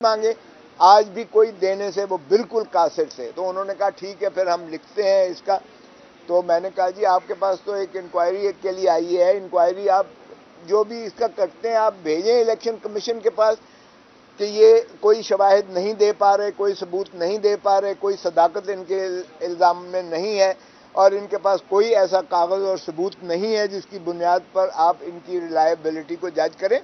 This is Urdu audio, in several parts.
مانگے آج بھی کوئی دینے سے وہ بالکل قاصر تھے. تو انہوں نے کہا ٹھیک ہے پھر ہم لکھتے ہیں اس کا. تو میں نے کہا جی آپ کے پاس تو ایک انکوائری کے لیے آئی ہے, انکوائری آپ جو بھی اس کا کرتے ہیں آپ بھیجیں الیکشن کمیشن کے پاس کہ یہ کوئی شواہد نہیں دے پا رہے, کوئی ثبوت نہیں دے پا رہے, کوئی صداقت ان کے الزام میں نہیں ہے اور ان کے پاس کوئی ایسا کاغذ اور ثبوت نہیں ہے جس کی بنیاد پر آپ ان کی ریلائبلٹی کو جج کریں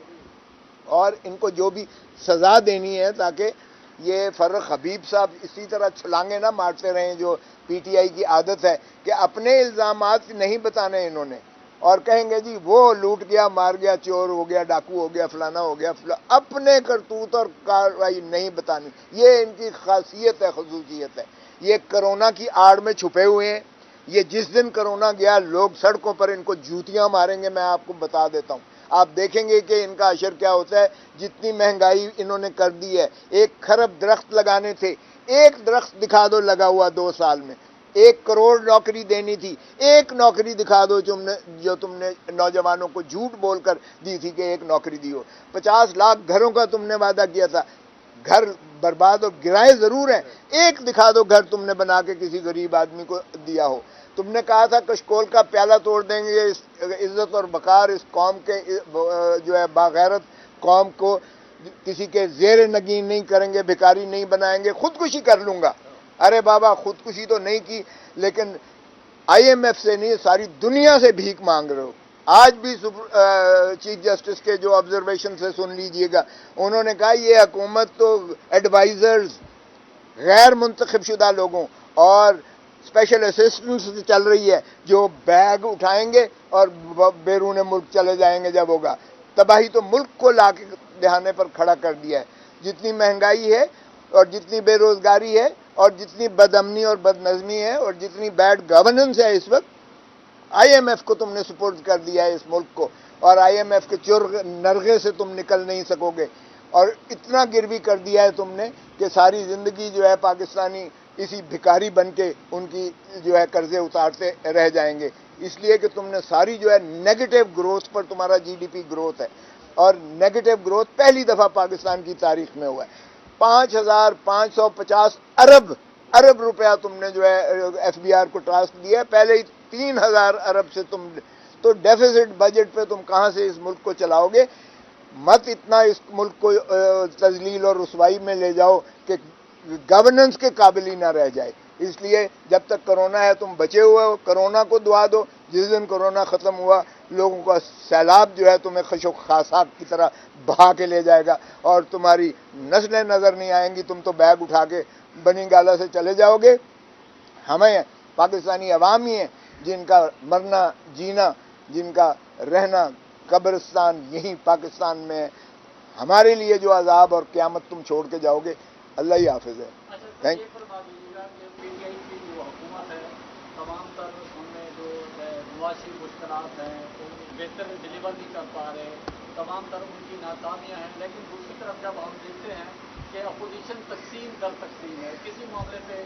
اور ان کو جو بھی سزا دینی ہے تاکہ یہ فرق حبیب صاحب اسی طرح چھلانگے نہ مارتے رہیں جو پی ٹی آئی کی عادت ہے کہ اپنے الزامات نہیں بتانے انہوں نے اور کہیں گے جی وہ لوٹ گیا, مار گیا, چور ہو گیا, ڈاکو ہو گیا, فلانا ہو گیا, اپنے کرتوت اور کارروائی نہیں بتانی. یہ ان کی خاصیت ہے, خصوصیت ہے. یہ کرونا کی آڑ میں چھپے ہوئے ہیں. یہ جس دن کرونا گیا لوگ سڑکوں پر ان کو جوتیاں ماریں گے, میں آپ کو بتا دیتا ہوں. آپ دیکھیں گے کہ ان کا اشر کیا ہوتا ہے. جتنی مہنگائی انہوں نے کر دی ہے, 1 کھرب درخت لگانے تھے, 1 درخت دکھا دو لگا ہوا 2 سال میں. 1 کروڑ نوکری دینی تھی, 1 نوکری دکھا دو جو تم نے نوجوانوں کو جھوٹ بول کر دی تھی کہ 1 نوکری دی ہو. 50 لاکھ گھروں کا تم نے وعدہ کیا تھا, گھر برباد اور گرائے ضرور ہیں, 1 دکھا دو گھر تم نے بنا کے کسی غریب آدمی کو دیا ہو. تم نے کہا تھا کشکول کا پیالہ توڑ دیں گے, اس عزت اور وقار اس قوم کے جو ہے باغیرت قوم کو کسی کے زیر نگین نہیں کریں گے, بھکاری نہیں بنائیں گے, خودکشی کر لوں گا. ارے بابا خودکشی تو نہیں کی لیکن آئی ایم ایف سے نہیں ساری دنیا سے بھیک مانگ رہے ہو. آج بھی چیف جسٹس کے جو آبزرویشن سے سن لیجئے گا, انہوں نے کہا یہ حکومت تو ایڈوائزرز غیر منتخب شدہ لوگوں اور اسپیشل اسسٹنٹ سے چل رہی ہے جو بیگ اٹھائیں گے اور بیرون ملک چلے جائیں گے. جب ہوگا تباہی تو ملک کو لا کے دہانے پر کھڑا کر دیا ہے. جتنی مہنگائی ہے اور جتنی بے روزگاری ہے اور جتنی بد امنی اور بد نظمی ہے اور جتنی بیڈ گورننس ہے اس وقت, آئی ایم ایف کو تم نے سپورٹ کر دیا ہے اس ملک کو, اور آئی ایم ایف کے نرغے سے تم نکل نہیں سکو گے. اور اتنا گروی کر دیا ہے تم نے کہ ساری زندگی جو ہے پاکستانی اسی بھکاری بن کے ان کی جو ہے قرضے اتارتے رہ جائیں گے. اس لیے کہ تم نے ساری جو ہے نیگیٹو گروتھ پر, تمہارا جی ڈی پی گروتھ ہے اور نیگیٹو گروتھ پہلی دفعہ پاکستان کی تاریخ میں ہوا ہے. 5550 ارب روپیہ تم نے جو ہے ایف بی آر کو ٹرانسفر دیا ہے, پہلے ہی 3000 ارب سے تم, تو ڈیفیسٹ بجٹ پہ تم کہاں سے اس ملک کو چلاؤ گے. مت اتنا اس ملک کو تذلیل اور رسوائی میں لے جاؤ کہ گورننس کے قابل ہی نہ رہ جائے. اس لیے جب تک کرونا ہے تم بچے ہوئے ہو, کرونا کو دعا دو. جس دن کرونا ختم ہوا لوگوں کا سیلاب جو ہے تمہیں خشک خاصاب کی طرح بہا کے لے جائے گا اور تمہاری نسلیں نظر نہیں آئیں گی. تم تو بیگ اٹھا کے بنی گالا سے چلے جاؤ گے. ہمیں پاکستانی عوام ہی ہیں جن کا مرنا جینا, جن کا رہنا قبرستان یہی پاکستان میں ہے. ہمارے لیے جو عذاب اور قیامت تم چھوڑ کے جاؤ گے, اللہ ہی حافظ ہے. تھینک پی ٹی آئی کی جو حکومت ہے تمام تر ان میں جو معاشی مشکلات ہیں بہتر ڈلیور نہیں کر پا رہے, تمام تر ان کی ناکامیاں ہیں. لیکن دوسری طرف جب ہم دیکھتے ہیں کہ اپوزیشن تقسیم در تقسیم ہے, کسی معاملے پہ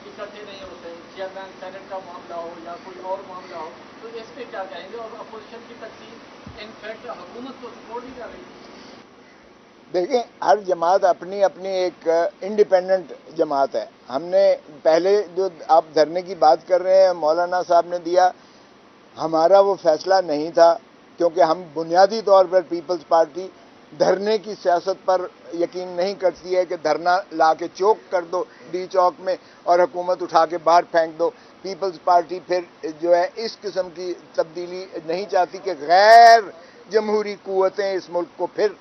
اکٹھے نہیں ہوتے, چیئرمین سینٹ کا معاملہ ہو یا کوئی اور معاملہ ہو, تو اس پہ کیا کہیں گے؟ اور اپوزیشن کی تقسیم انفیکٹ حکومت کو سپورٹ نہیں کر رہی. دیکھیں ہر جماعت اپنی اپنی ایک انڈیپینڈنٹ جماعت ہے. ہم نے پہلے جو آپ دھرنے کی بات کر رہے ہیں مولانا صاحب نے دیا, ہمارا وہ فیصلہ نہیں تھا کیونکہ ہم بنیادی طور پر پیپلز پارٹی دھرنے کی سیاست پر یقین نہیں کرتی ہے کہ دھرنا لا کے چوک کر دو ڈی چوک میں اور حکومت اٹھا کے باہر پھینک دو. پیپلز پارٹی پھر جو ہے اس قسم کی تبدیلی نہیں چاہتی کہ غیر جمہوری قوتیں اس ملک کو پھر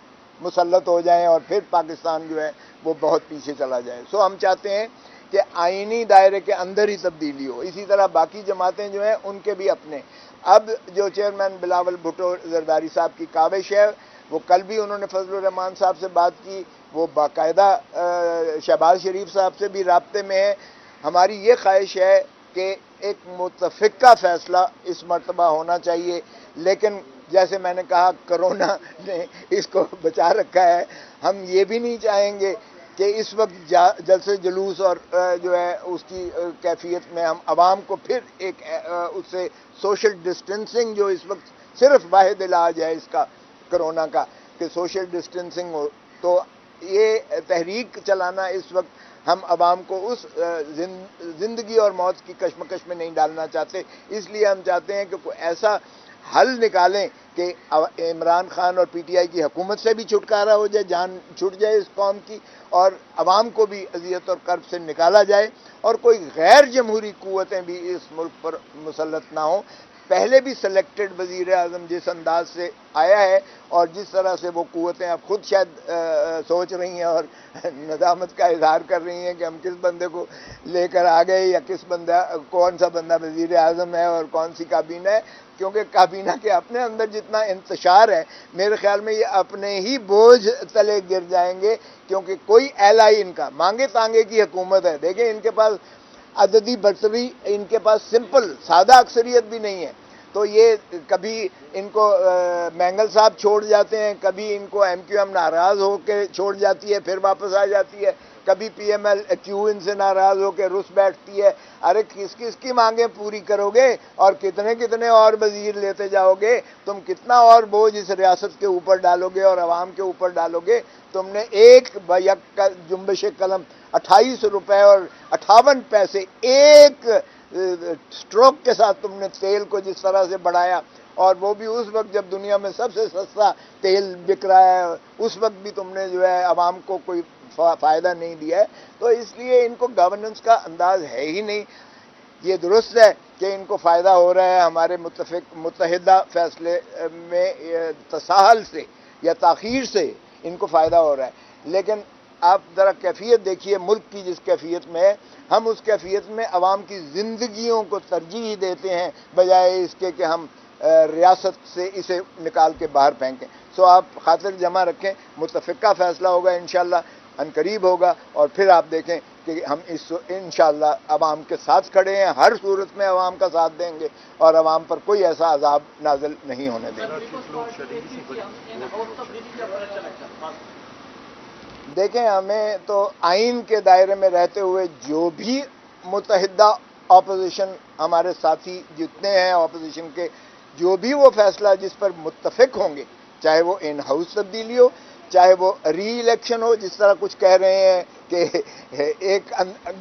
مسلط ہو جائیں اور پھر پاکستان جو ہے وہ بہت پیچھے چلا جائے. سو ہم چاہتے ہیں کہ آئینی دائرے کے اندر ہی تبدیلی ہو. اسی طرح باقی جماعتیں جو ہیں ان کے بھی اپنے, اب جو چیئرمین بلاول بھٹو زرداری صاحب کی کاوش ہے, وہ کل بھی انہوں نے فضل الرحمان صاحب سے بات کی, وہ باقاعدہ شہباز شریف صاحب سے بھی رابطے میں ہے. ہماری یہ خواہش ہے کہ ایک متفقہ فیصلہ اس مرتبہ ہونا چاہیے, لیکن جیسے میں نے کہا کرونا نے اس کو بچا رکھا ہے. ہم یہ بھی نہیں چاہیں گے کہ اس وقت جلسے جلوس اور جو ہے اس کی کیفیت میں ہم عوام کو پھر ایک اس سے سوشل ڈسٹینسنگ, جو اس وقت صرف واحد علاج ہے اس کا کرونا کا, کہ سوشل ڈسٹینسنگ ہو. تو یہ تحریک چلانا اس وقت ہم عوام کو اس زندگی اور موت کی کشمکش میں نہیں ڈالنا چاہتے. اس لیے ہم چاہتے ہیں کہ کوئی ایسا حل نکالیں کہ عمران خان اور پی ٹی آئی کی حکومت سے بھی چھٹکارا ہو جائے, جان چھٹ جائے اس قوم کی, اور عوام کو بھی اذیت اور کرب سے نکالا جائے, اور کوئی غیر جمہوری قوتیں بھی اس ملک پر مسلط نہ ہوں. پہلے بھی سلیکٹڈ وزیر اعظم جس انداز سے آیا ہے اور جس طرح سے وہ قوتیں اب خود شاید سوچ رہی ہیں اور ندامت کا اظہار کر رہی ہیں کہ ہم کس بندے کو لے کر آ گئے, یا کون سا بندہ وزیر اعظم ہے اور کون سی کابینہ ہے, کیونکہ کابینہ کے اپنے اندر جتنا انتشار ہے میرے خیال میں یہ اپنے ہی بوجھ تلے گر جائیں گے, کیونکہ کوئی ایلائی ان کا مانگے تانگے کی حکومت ہے. دیکھیں ان کے پاس عددی برتری, ان کے پاس سمپل سادہ اکثریت بھی نہیں ہے. تو یہ کبھی ان کو مینگل صاحب چھوڑ جاتے ہیں, کبھی ان کو ایم کیو ایم ناراض ہو کے چھوڑ جاتی ہے پھر واپس آ جاتی ہے, کبھی پی ایم ایل کیو ان سے ناراض ہو کے رس بیٹھتی ہے. ارے کس کس کی مانگیں پوری کرو گے اور کتنے کتنے اور وزیر لیتے جاؤ گے؟ تم کتنا اور بوجھ اس ریاست کے اوپر ڈالو گے اور عوام کے اوپر ڈالو گے؟ تم نے ایک جنبش قلم 28 روپے اور 58 پیسے ایک سٹروک کے ساتھ تم نے تیل کو جس طرح سے بڑھایا, اور وہ بھی اس وقت جب دنیا میں سب سے سستا تیل بک رہا ہے, اس وقت بھی تم نے جو ہے عوام کو کوئی فائدہ نہیں دیا ہے. تو اس لیے ان کو گورننس کا انداز ہے ہی نہیں. یہ درست ہے کہ ان کو فائدہ ہو رہا ہے ہمارے متحدہ فیصلے میں تساہل سے یا تاخیر سے ان کو فائدہ ہو رہا ہے, لیکن آپ ذرا کیفیت دیکھیے ملک کی جس کیفیت میں ہے. ہم اس کیفیت میں عوام کی زندگیوں کو ترجیح دیتے ہیں بجائے اس کے کہ ہم ریاست سے اسے نکال کے باہر پھینکیں. سو آپ خاطر جمع رکھیں, متفقہ فیصلہ ہوگا انشاءاللہ, عنقریب ہوگا, اور پھر آپ دیکھیں کہ ہم انشاءاللہ عوام کے ساتھ کھڑے ہیں, ہر صورت میں عوام کا ساتھ دیں گے اور عوام پر کوئی ایسا عذاب نازل نہیں ہونے دیں گے. دیکھیں ہمیں تو آئین کے دائرے میں رہتے ہوئے جو بھی متحدہ اپوزیشن ہمارے ساتھی جتنے ہیں اپوزیشن کے, جو بھی وہ فیصلہ جس پر متفق ہوں گے, چاہے وہ ان ہاؤس تبدیلی ہو, چاہے وہ ری الیکشن ہو, جس طرح کچھ کہہ رہے ہیں کہ ایک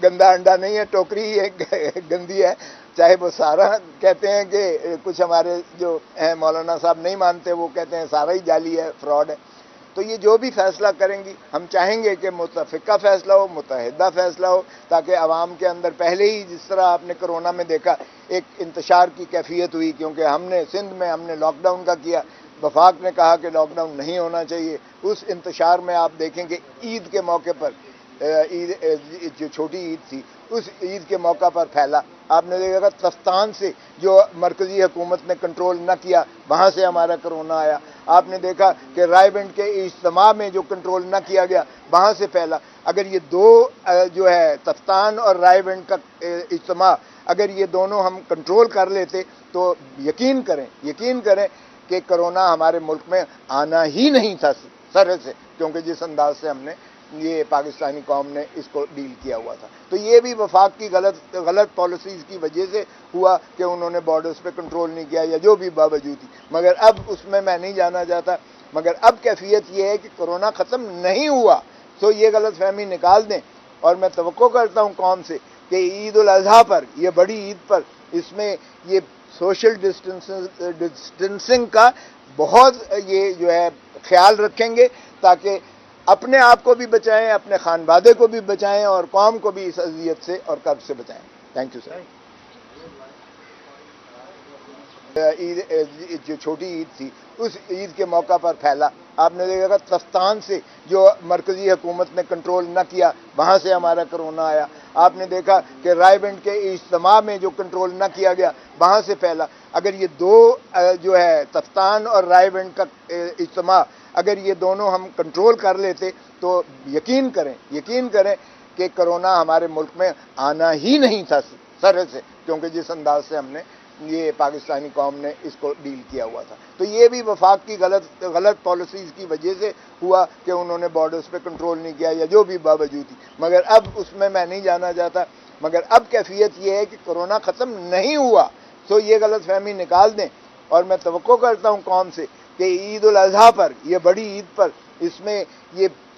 گندا انڈا نہیں ہے, ٹوکری ہی ایک گندی ہے, چاہے وہ سارا کہتے ہیں کہ کچھ ہمارے جو ہیں مولانا صاحب نہیں مانتے, وہ کہتے ہیں سارا ہی جعلی ہے, فراڈ ہے. تو یہ جو بھی فیصلہ کریں گی ہم چاہیں گے کہ متفقہ فیصلہ ہو, متحدہ فیصلہ ہو, تاکہ عوام کے اندر پہلے ہی جس طرح آپ نے کرونا میں دیکھا ایک انتشار کی کیفیت ہوئی, کیونکہ ہم نے سندھ میں ہم نے لاک ڈاؤن کا کیا, وفاق نے کہا کہ لاک ڈاؤن نہیں ہونا چاہیے. اس انتشار میں آپ دیکھیں کہ عید کے موقع پر عید جو چھوٹی عید تھی اس عید کے موقع پر پھیلا. آپ نے دیکھا تفتان سے جو مرکزی حکومت نے کنٹرول نہ کیا وہاں سے ہمارا کرونا آیا. آپ نے دیکھا کہ رائے بنٹ کے اجتماع میں جو کنٹرول نہ کیا گیا وہاں سے پھیلا. اگر یہ دو جو ہے تفتان اور رائے بنٹ کا اجتماع, اگر یہ دونوں ہم کنٹرول کر لیتے تو یقین کریں کہ کرونا ہمارے ملک میں آنا ہی نہیں تھا سرے سے, کیونکہ جس انداز سے ہم نے یہ پاکستانی قوم نے اس کو ڈیل کیا ہوا تھا. تو یہ بھی وفاق کی غلط پالیسیز کی وجہ سے ہوا کہ انہوں نے بارڈرز پہ کنٹرول نہیں کیا یا جو بھی باوجود تھی. مگر اب اس میں نہیں جانا چاہتا, مگر اب کیفیت یہ ہے کہ کرونا ختم نہیں ہوا. تو یہ غلط فہمی نکال دیں, اور میں توقع کرتا ہوں قوم سے کہ عید الاضحیٰ پر, یہ بڑی عید پر, اس میں یہ سوشل ڈسٹینسنگ کا بہت یہ جو ہے خیال رکھیں گے, تاکہ اپنے آپ کو بھی بچائیں, اپنے خانوادے کو بھی بچائیں, اور قوم کو بھی اس اذیت سے اور کرب سے بچائیں. Thank you sir. عید جو چھوٹی عید تھی اس عید کے موقع پر پھیلا. آپ نے دیکھا تفتان سے جو مرکزی حکومت نے کنٹرول نہ کیا وہاں سے ہمارا کرونا آیا. آپ نے دیکھا کہ رائے بنٹ کے اجتماع میں جو کنٹرول نہ کیا گیا وہاں سے پھیلا. اگر یہ دو جو ہے تفتان اور رائے بنٹ کا اجتماع, اگر یہ دونوں ہم کنٹرول کر لیتے تو یقین کریں کہ کرونا ہمارے ملک میں آنا ہی نہیں تھا سرے سے, کیونکہ جس انداز سے ہم نے یہ پاکستانی قوم نے اس کو ڈیل کیا ہوا تھا. تو یہ بھی وفاق کی غلط پالیسیز کی وجہ سے ہوا کہ انہوں نے بارڈرز پہ کنٹرول نہیں کیا یا جو بھی باوجود تھی. مگر اب اس میں نہیں جانا چاہتا, مگر اب کیفیت یہ ہے کہ کرونا ختم نہیں ہوا. تو یہ غلط فہمی نکال دیں, اور میں توقع کرتا ہوں قوم سے کہ عید الاضحیٰ پر, یہ بڑی عید پر, اس میں یہ